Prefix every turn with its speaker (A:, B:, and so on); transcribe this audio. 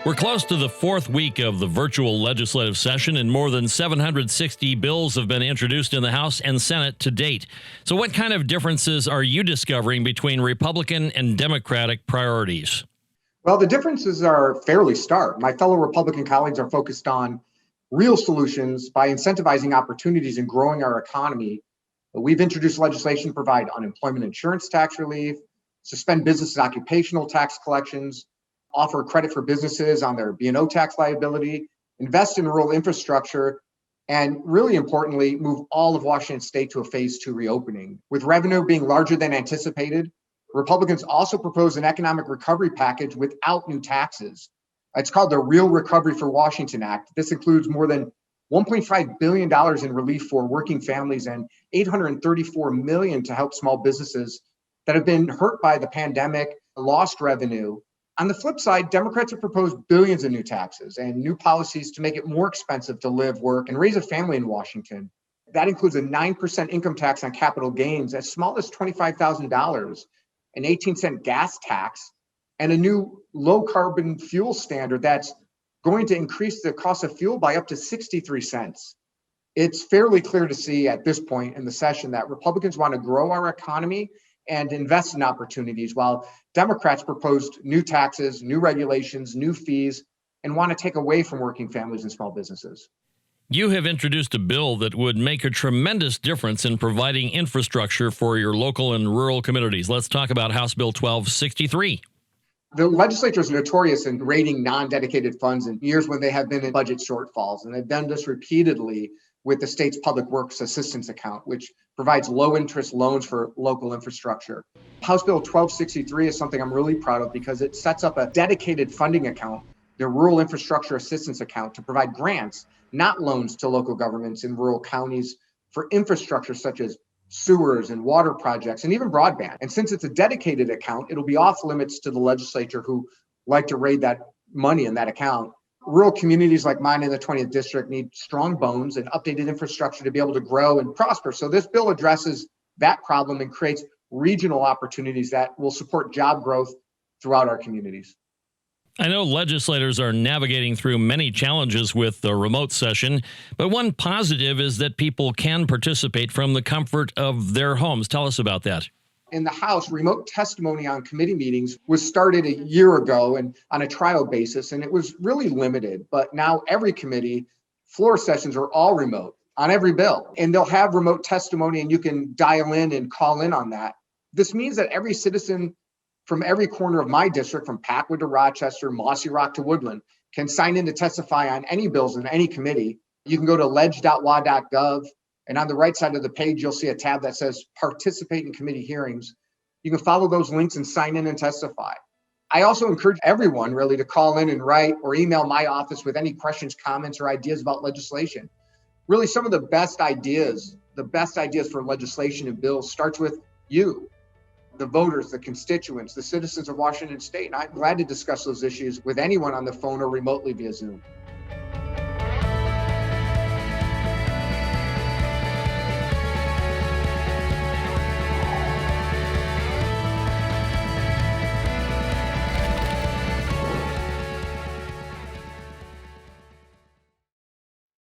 A: We're close to the fourth week of the virtual legislative session, and more than 760 bills have been introduced in the House and Senate to date. So what kind of differences are you discovering between Republican and Democratic priorities?
B: Well, the differences are fairly stark. My fellow Republican colleagues are focused on real solutions by incentivizing opportunities and growing our economy. We've introduced legislation to provide unemployment insurance tax relief, suspend business and occupational tax collections, offer credit for businesses on their B&O tax liability, invest in rural infrastructure, and really importantly, move all of Washington state to a phase 2 reopening. With revenue being larger than anticipated, Republicans also propose an economic recovery package without new taxes. It's called the Real Recovery for Washington Act. This includes more than $1.5 billion in relief for working families and $834 million to help small businesses that have been hurt by the pandemic, lost revenue. On the flip side, Democrats have proposed billions in new taxes and new policies to make it more expensive to live, work, and raise a family in Washington. That includes a 9% income tax on capital gains as small as $25,000, an 18-cent gas tax, and a new low-carbon fuel standard that's going to increase the cost of fuel by up to 63 cents. It's fairly clear to see at this point in the session that Republicans want to grow our economy and invest in opportunities, while Democrats proposed new taxes, new regulations, new fees, and want to take away from working families and small businesses.
A: You have introduced a bill that would make a tremendous difference in providing infrastructure for your local and rural communities. Let's talk about House Bill 1263.
B: The legislature is notorious in raiding non-dedicated funds in years when they have been in budget shortfalls, and they've done this repeatedly with the state's Public Works Assistance Account, which provides low-interest loans for local infrastructure. House Bill 1263 is something I'm really proud of because it sets up a dedicated funding account, the Rural Infrastructure Assistance Account, to provide grants, not loans, to local governments in rural counties for infrastructure such as sewers and water projects and even broadband. And since it's a dedicated account, it'll be off limits to the legislature who like to raid that money in that account. Rural communities like mine in the 20th district need strong bones and updated infrastructure to be able to grow and prosper. So this bill addresses that problem and creates regional opportunities that will support job growth throughout our communities.
A: I know legislators are navigating through many challenges with the remote session, but one positive is that people can participate from the comfort of their homes. Tell us about that.
B: In the House, remote testimony on committee meetings was started a year ago and on a trial basis, and it was really limited. But now every committee floor sessions are all remote on every bill, and they'll have remote testimony, and you can dial in and call in on that. This means that every citizen from every corner of my district, from Packwood to Rochester, Mossy Rock to Woodland, can sign in to testify on any bills in any committee. You can go to ledge.wa.gov. And on the right side of the page, you'll see a tab that says participate in committee hearings. You can follow those links and sign in and testify. I also encourage everyone really to call in and write or email my office with any questions, comments, or ideas about legislation. Really, some of the best ideas for legislation and bills starts with you, the voters, the constituents, the citizens of Washington state. And I'm glad to discuss those issues with anyone on the phone or remotely via Zoom.